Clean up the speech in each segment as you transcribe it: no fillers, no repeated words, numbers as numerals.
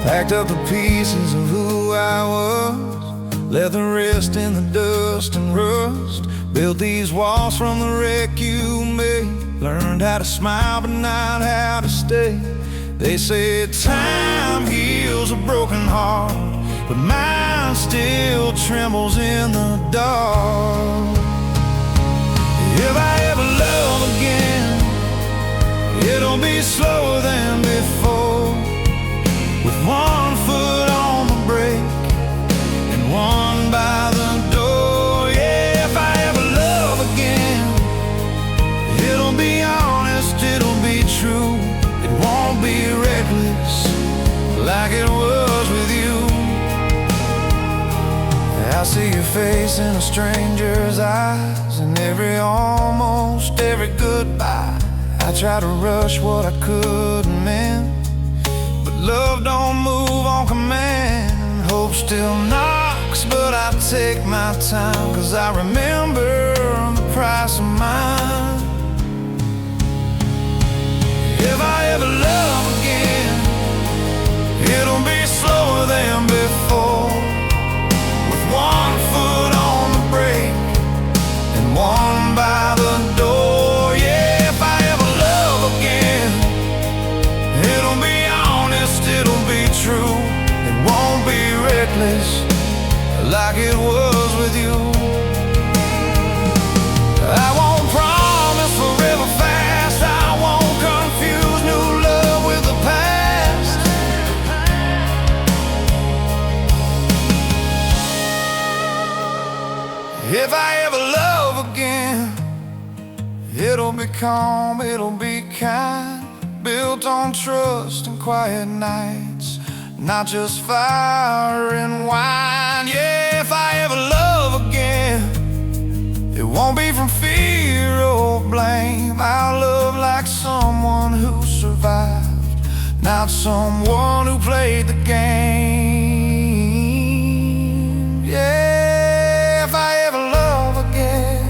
Packed up the pieces of who I was, left the rest in the dust and rust. Built these walls from the wreck you made. Learned how to smile but not how to stay. They said time heals a broken heart, but mine still trembles in the dark. If I ever love again, it'll be slower than before, with one foot on the brake and one by the door. Yeah, if I ever love again, it'll be honest, it'll be true. It won't be reckless like it was with you. I see your face in a stranger's eyes, and almost every goodbye. I try to rush what I couldn't mend, but love don't move on command. Hope still knocks, but I take my time, 'cause I remember the price of mine. If I ever love again, it'll be slower than before, with one foot on the brake and one by the door. Yeah, if I ever love again, it'll be honest, it'll be true. It won't be reckless like it was with you. I won't promise forever fast, I won't confuse new love with the past. If I ever love again, it'll be calm, it'll be kind, built on trust and quiet nights, not just fire and wine. Yeah, if I ever love again, it won't be from fear or blame. I'll love like someone who survived, not someone who played the game. Yeah, if I ever love again.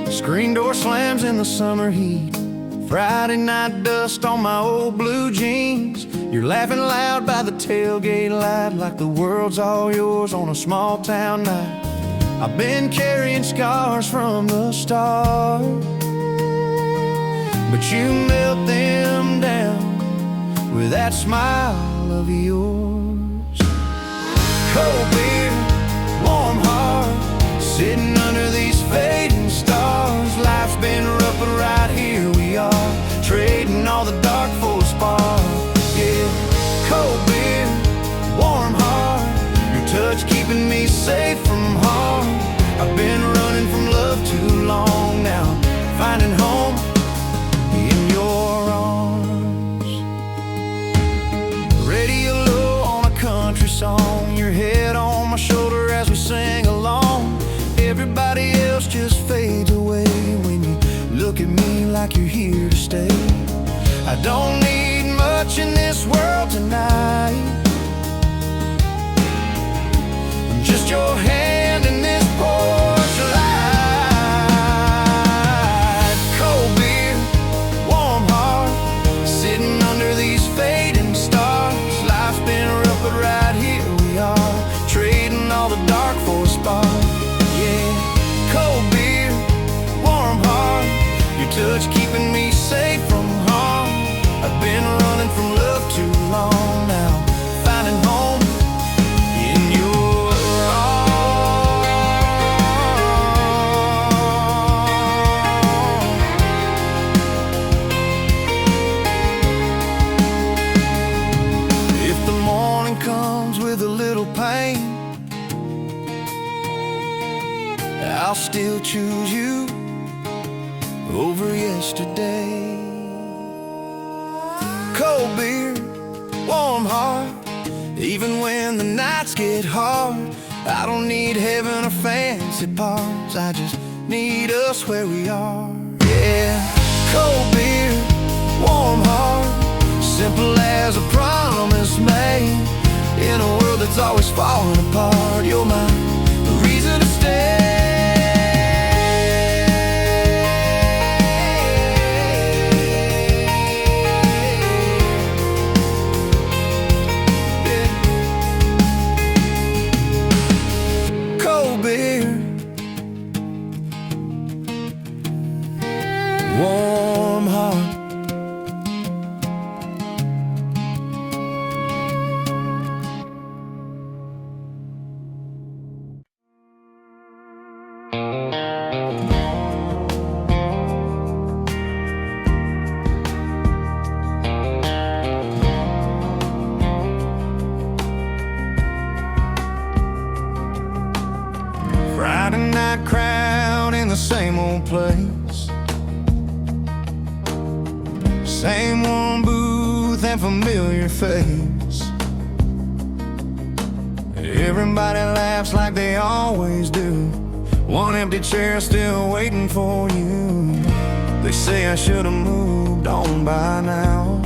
Screen door slams in the summer heat, Friday night dust on my old blue jeans. You're laughing loud by the tailgate light, like the world's all yours on a small town night. I've been carrying scars from the start, but you melt them down with that smile of yours. Cold beer, warm heart, sitting under these fading stars. Life's been rough, but right here we are, trading all the dark for a spark. Yeah, cold beer, warm heart, your touch keeping me safe from harm. I've been running from love too long now, finding home in your arms. Radio low on a country song, your head on my shoulder as we sing along. Everybody else just fades away when you look at me like you're here to stay. I don't need much in this world tonight, just your hand in this porch light. Cold beer, warm heart, sitting under these fading stars. Life's been rough, but right here we are, trading all the dark for a spark. Yeah, cold beer, warm heart, your touch keeping me safe from harm. I've been running from love too long now, finding home in your arms. If the morning comes with a little pain, I'll still choose you over yesterday. Cold beer, warm heart, Even when the nights get hard, I don't need heaven or fancy parts, I just need us where we are. Yeah, cold beer, warm heart, simple as a promise made. In a world that's always falling apart, you're my reason to stay. Warm heart, Friday night crowd in the same old place, same warm booth and familiar face. Everybody laughs like they always do. One empty chair still waiting for you. They say I should've moved on by now,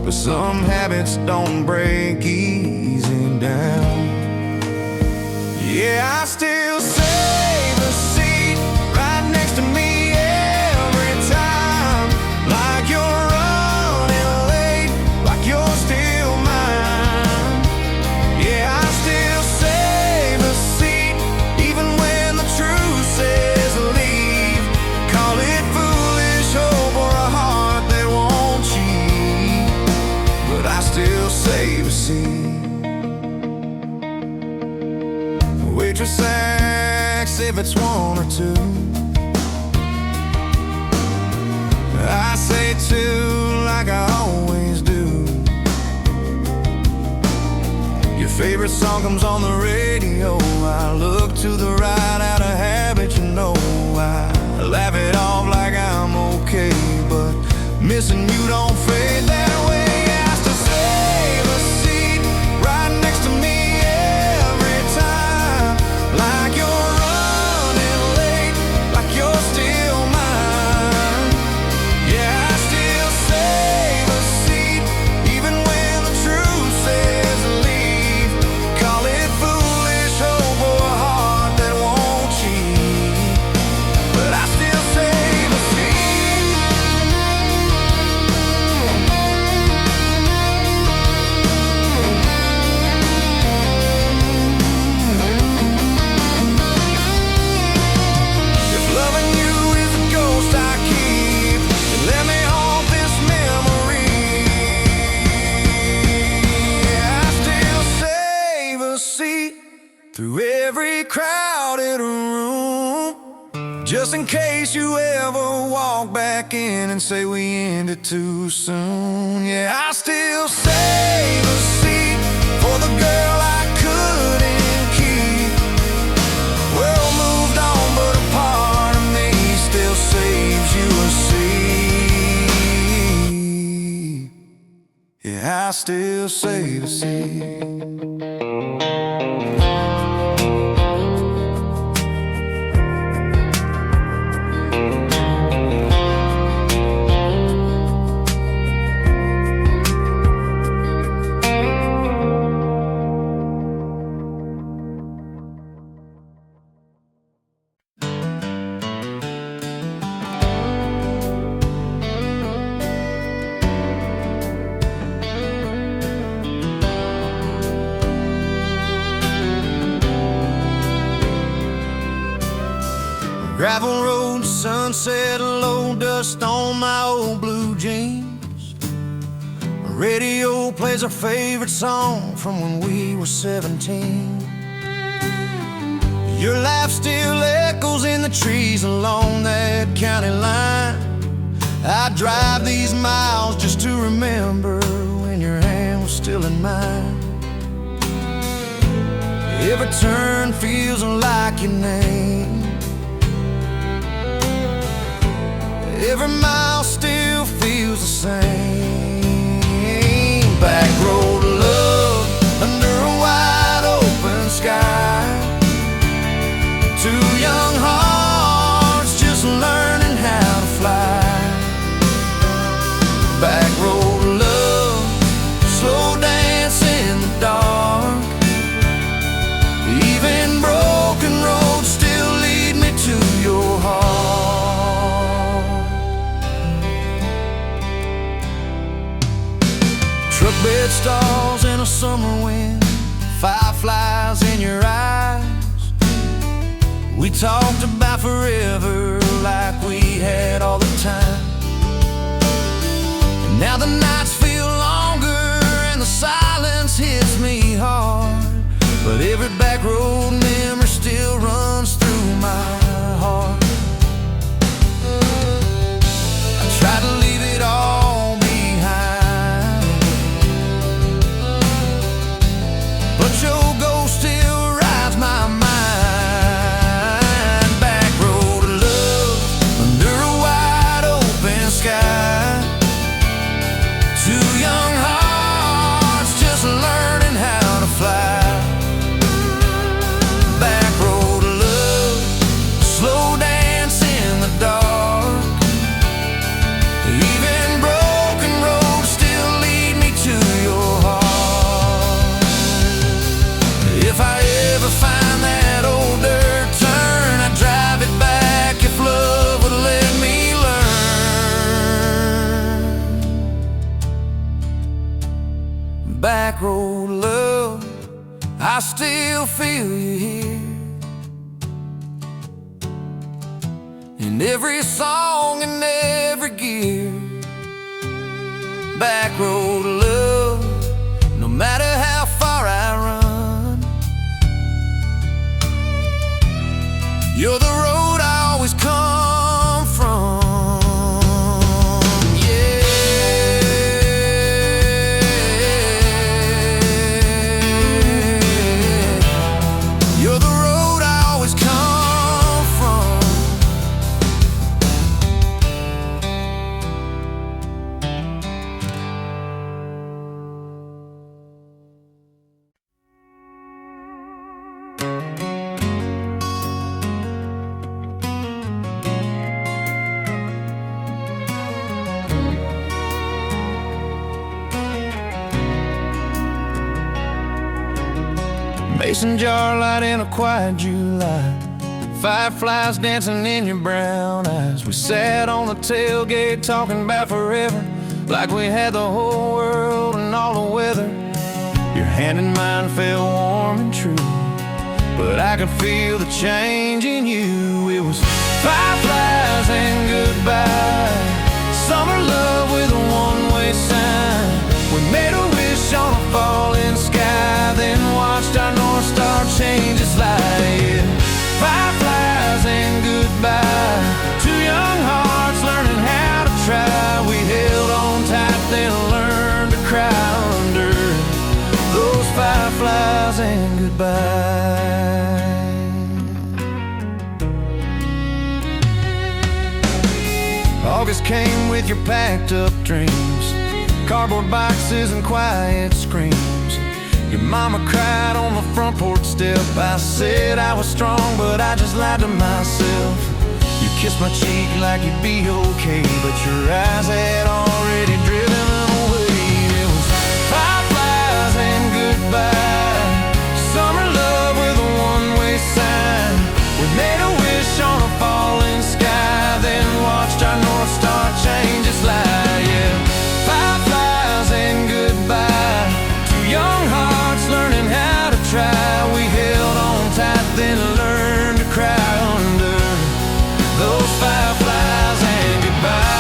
but some habits don't break easy down. Yeah, I still save a seat right next to me every time, like you're running late, like you're still mine. Yeah, I still save a seat even when the truth says leave. Call it foolish hope or a heart that won't cheat, but I still save a seat. Waitress asks if it's one or two. I say two like I always do. Your favorite song comes on the radio, I look to the right out of habit, you know. I laugh it off like I'm okay, but missing you don't fade that way. I still save a seat right next to me every time, like you're running late, like you're still mine. Yeah, I still save a seat even when the truth says leave. Call it foolish hope or a heart that won't cheat, but I still save a seat. If loving you is a ghost I keep, then let me haunt this memory. Yeah, I still save a seat through every crowded room, just in case you ever walk back in and say we ended too soon. Yeah, I still save a seat for the girl I couldn't keep. World moved on, but a part of me still saves you a seat. Yeah, I still save a seat. Gravel road, sunset, low dust on my old blue jeans. Radio plays our favorite song from when we were 17. Your laugh still echoes in the trees along that county line. I drive these miles just to remember when your hand was still in mine. Every turn feels like your name. Every mile still feels the same. Back road talked about forever, like we had all the time. And now the nights feel longer and the silence hits me hard, but every back road memory still runs through my heart. I try to leave it all behind, but your ghost still rides my mind. Back road of love under a wide open sky. Two young hearts just learning how to fly. Back road of love, slow dance in the dark. Even broken roads still lead me to your heart. If I ever find that old dirt turn, I'd drive it back if love would let me learn. Back road love, I still feel you here in every song and every gear. Back road love, no matter how far I run, you're the road I always come from. You're the road I always come from. Mason jar light in a quiet July, fireflies dancing in your brown eyes. We sat on the tailgate talking about forever, like we had the whole world and all the weather. Your hand in mine felt warm and true, but I could feel the change in you. It was fireflies and goodbye, summer love with a one-way sign. We made a wish on a falling sky, then watched our North Star change its light. Fireflies and goodbye, two young hearts learning how to try. We held on tight, then learned to cry under those fireflies and goodbye. August came with your packed up dreams, cardboard boxes and quiet screams. Your mama cried on the front porch step. I said I was strong, but I just lied to myself. You kissed my cheek like you'd be okay, but your eyes had already driven them away. It was fireflies and goodbye, summer love with a one-way sign. We made a wish on a falling sky, then watched our North Star change its light. Yeah, fireflies and goodbye, two young hearts learning how to try. We held on tight, then learned to cry under those fireflies and goodbye.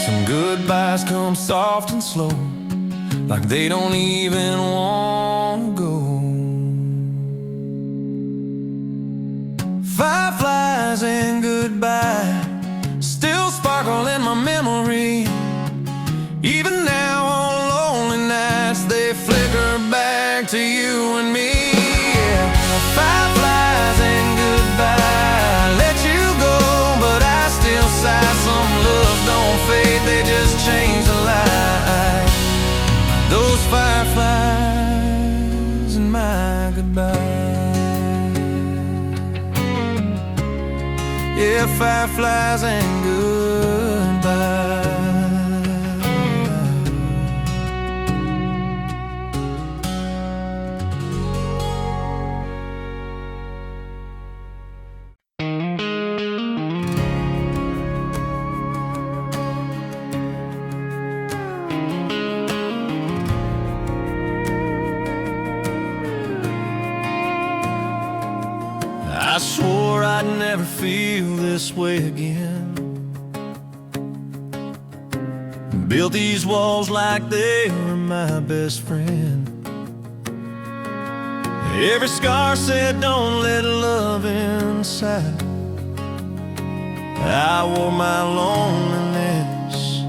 Some goodbyes come soft and slow, like they don't even want to go. Fireflies and goodbye still sparkle in my memory. Even now on lonely nights, they flicker back to you and me. Yeah. Fireflies and goodbye, let you go, but I still sigh. Some love don't fade, they just change the light. Those fireflies and my goodbye. Yeah, fireflies and goodbye. I swore I'd never feel this way again. Built these walls like they were my best friend. Every scar said don't let love inside. I wore my loneliness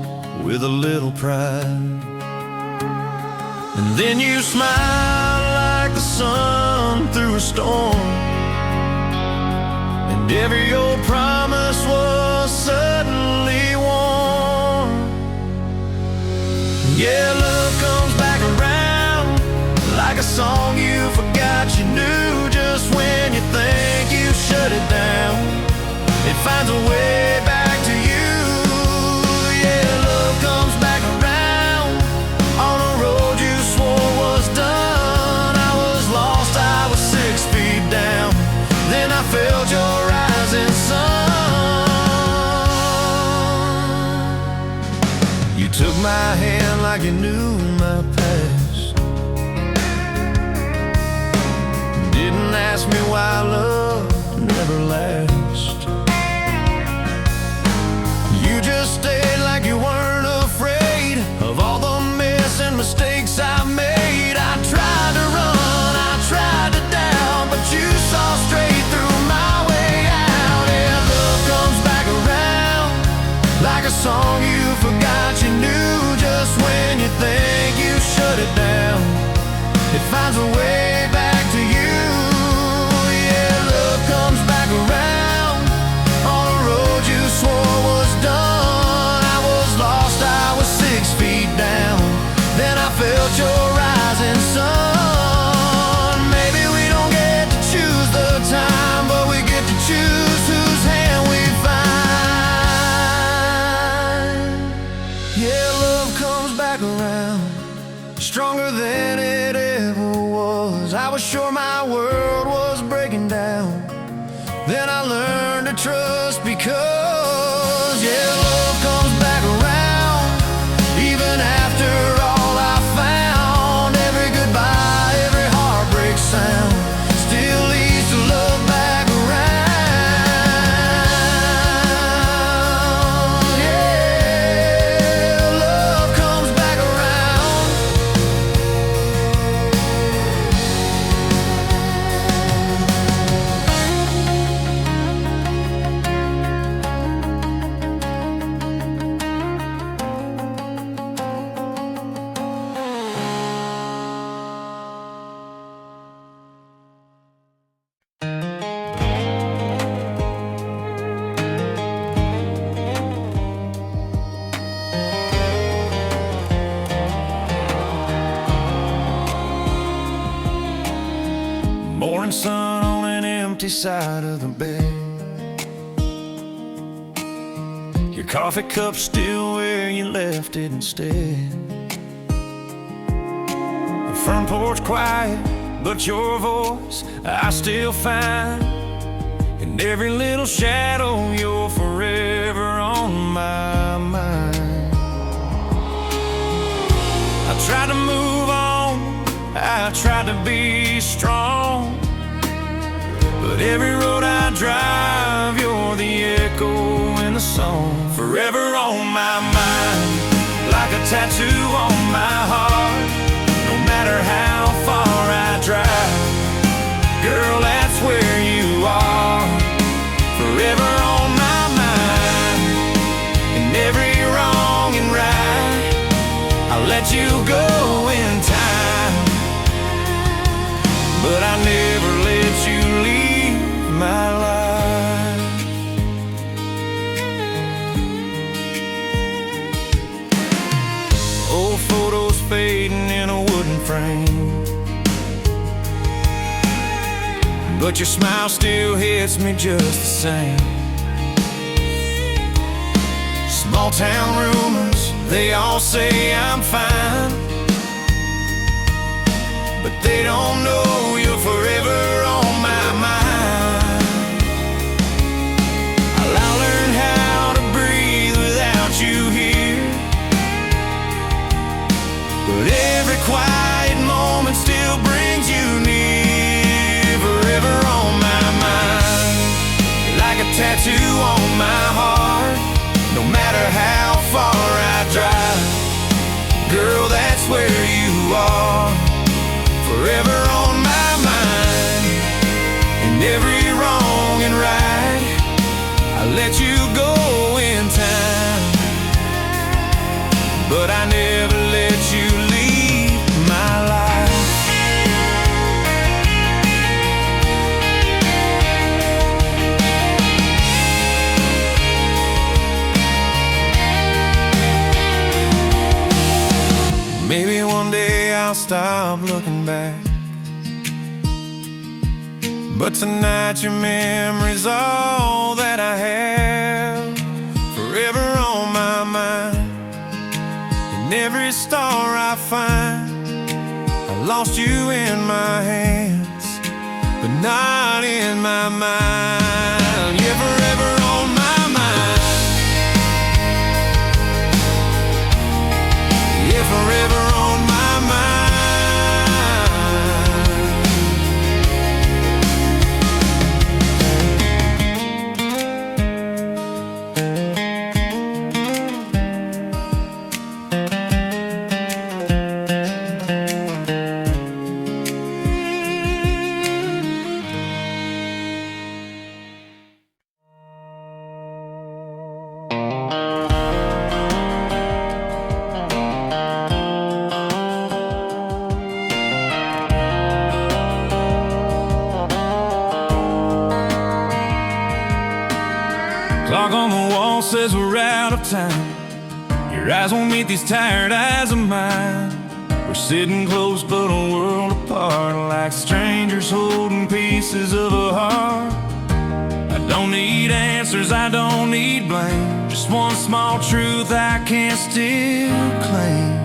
with a little pride. And then you smiled like the sun through a storm, and every old promise was suddenly warm. Yeah, love comes back around like a song you forgot you knew. Just when you think you shut it down, it finds a way back to you. Yeah, love comes back around on a road you swore was done. I was lost, I was 6 feet down. Then I felt your rising sun. You took my hand like you knew my past. Didn't ask me why love never lasts. You just stayed like you weren't afraid of all the mess and mistakes I made. I tried to run, I tried to doubt, but you saw straight through my way out. Yeah, love comes back around like a song you forgot you knew. Just when you think you shut it down, it finds a way back to you. Yeah, love comes back around on a road you swore was done. I was lost, I was 6 feet down. Then I felt your rising sun. Maybe we don't get to choose the time, but we get to choose whose hand we find. Yeah, love comes back around stronger than it ever was. I was sure my world was breaking down. Then I learned to trust because, yeah, love comes back around even after all I found. Every goodbye, every heartbreak sound still leads to love back around. Yeah, love comes back around. Morning sun on an empty side of the bed. Your coffee cup still where you left it instead. The front porch quiet, but your voice I still find. In every little shadow, you're forever on my mind. I tried to move on, I tried to be strong, but every road I drive, you're the echo in the song. Forever on my mind, like a tattoo on my heart. No matter how far I drive, girl, that's where you are. Forever on my mind, in every wrong and right, I let you go in time, but I never let you leave my life. Old photos fading in a wooden frame, but your smile still hits me just the same. Small town rumors, they all say I'm fine, but they don't know you're forever on my mind. I'll learn how to breathe without you here, but every quiet moment still brings you near. Forever on my mind. my heart, no matter how far I drive. Girl, that's where you are, forever on my mind. In every wrong and right, I let you go in time, but I never let you leave my life. Maybe one day I'll stop looking back, but tonight your memory's all that I have, forever on my mind. In every star I find, I lost you in my hands, but not in my mind. You're forever on my mind. You're forever on my mind. Clock on the wall says we're out of time. Your eyes won't meet these tired eyes of mine. We're sitting close but a world apart, like strangers holding pieces of a heart. I don't need answers, I don't need blame, just one small truth I can still claim.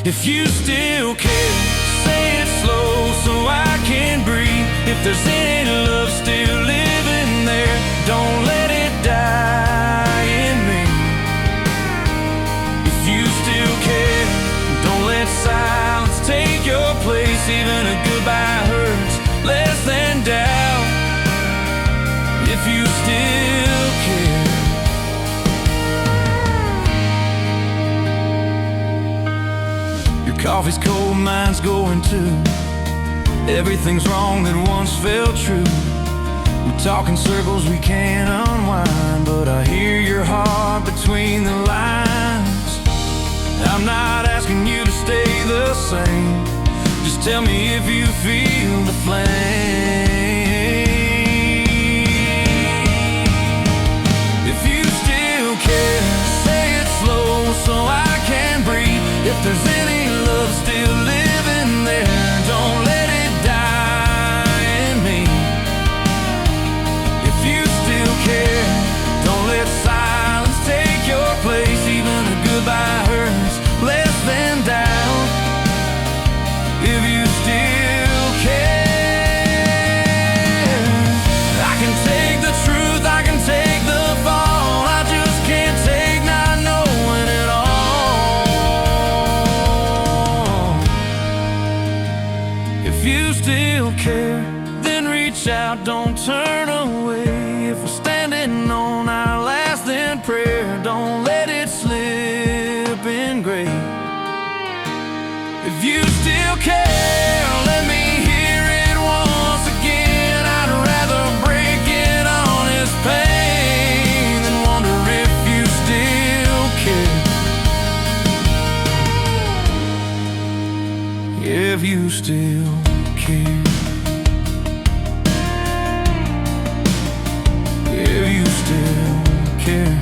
If you still care, say it slow so I can breathe. If there's any love still living there, don't let it die in me. If you still care, don't let silence take your place. Even a goodbye hurts less than doubt. If you still care. Your coffee's cold, mine's going too. Everything's wrong that once felt true. We talk in circles we can't unwind, but I hear your heart between the lines. I'm not asking you to stay the same, just tell me if you feel the flame. If you still care, say it slow so I can breathe. If there's any love still living there, don't let it die in me. If you still care, don't let silence take your place. Even a goodbye hurts less than doubt. If you still care, I can take the truth, I can take the fall. I just can't take not knowing it all. If you still care, then reach out, don't turn away. If we're standing on our last then prayer, don't let it slip in gray. If you still care, let me hear it once again. I'd rather break it on his pain than wonder if you still care. If you still care. If you still care.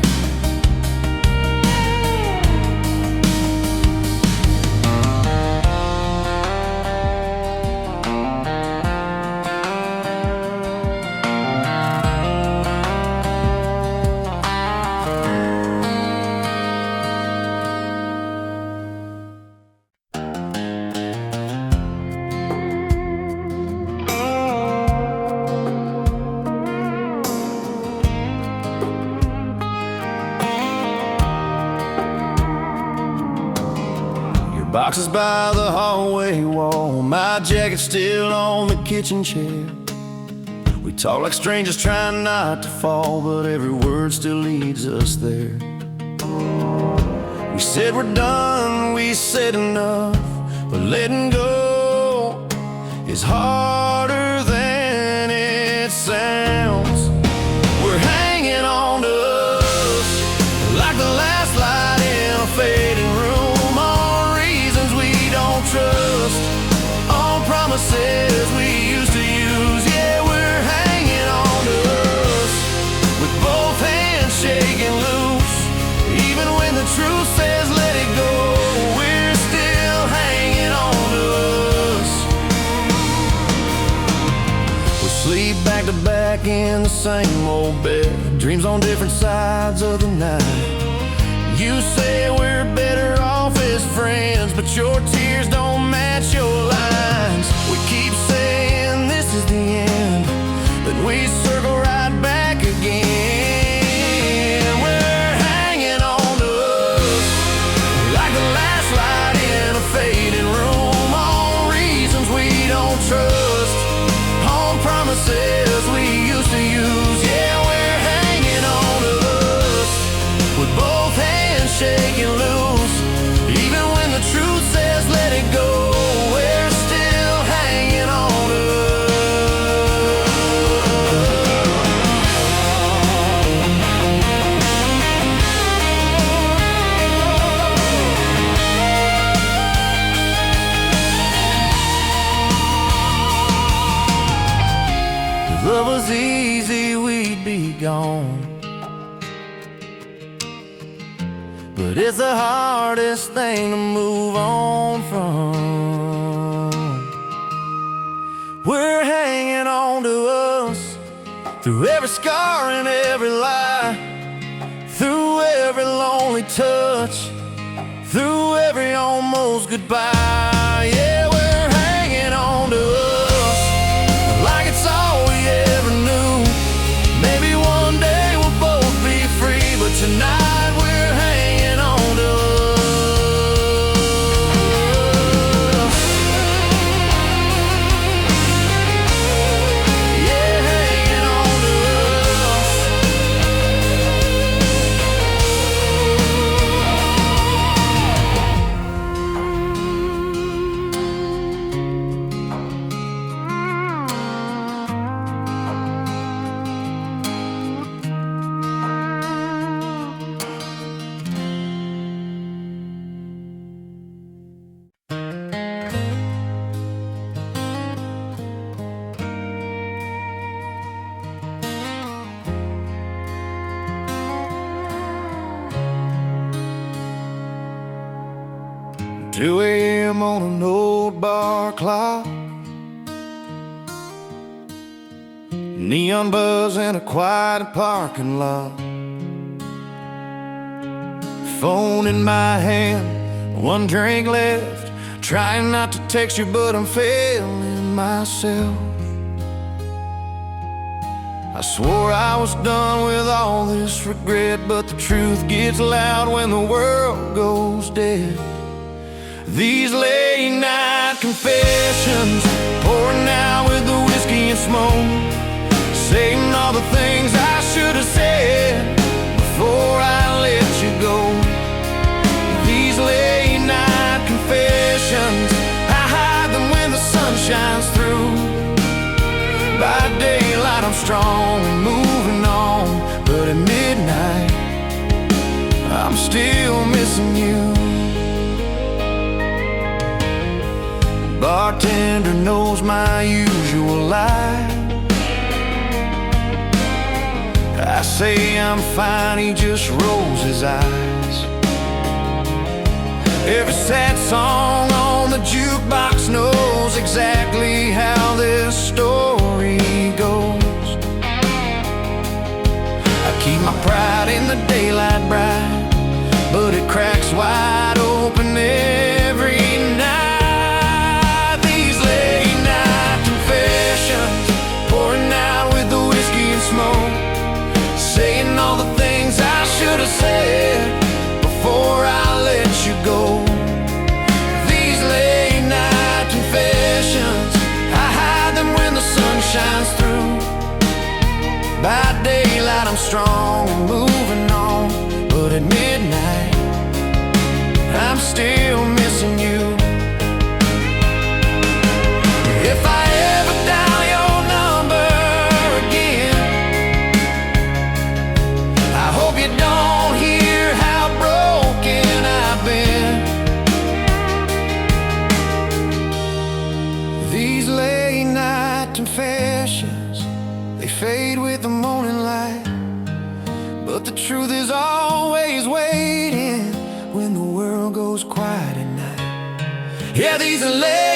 Boxes by the hallway wall, my jacket's still on the kitchen chair. We Talk like strangers trying not to fall, but every word still leads us there. We said we're done, we said enough, but letting go is harder than it sounds. We're hanging on to us like the last light in a fading room, on reasons we don't trust, on promises we used to use. Yeah, we're hanging on to us with both hands shaking loose. Even when the truth says let it go, we're still hanging on to us. We sleep back to back in the same old bed, dreams on different sides of the night. You say we're better off as friends, but your tears don't match your lines. We keep saying this is the end, then we circle right back again. We're hanging on to us like the last light in a fading room, on reasons we don't trust, on promises we used to use. Yeah, we're hanging on to us with both hands shaking loose. Even when the truth says let it go, we're still hanging on to If love was easy, we'd be gone. But it's the hardest thing to move on from. We're hanging on to us through every scar and every lie, through every lonely touch, through every almost goodbye. Yeah, we're hanging on to us like it's all we ever knew. Maybe one day we'll both be free, but tonight we're hanging on to us. Yeah, hanging on to us. Two a.m. on an old bar clock, neon buzz in a quiet parking lot. Phone in my hand, one drink left, trying not to text you but I'm failing myself. I swore I was done with all this regret, but the truth gets loud when the world goes dead. These late night confessions, pouring out with the whiskey and smoke, saying all the things I should have said before I let you go. These late night confessions, I hide them when the sun shines through. By daylight I'm strong and moving on, but at midnight I'm still missing you. Bartender knows my usual lie. I say I'm fine, he just rolls his eyes. Every sad song on the jukebox knows exactly how this story goes. I keep my pride in the daylight bright, but it cracks wide open every night. Smoke, saying all the things I should have said before I let you go. These late night confessions, I hide them when the sun strong and moving on, but at midnight I'm still missing you. If I ever dial your number again, I hope you don't hear how broken I've been. These late night confessions, they fade with the morning light, but the truth is always waiting when the world goes quiet at night. Yeah, these are late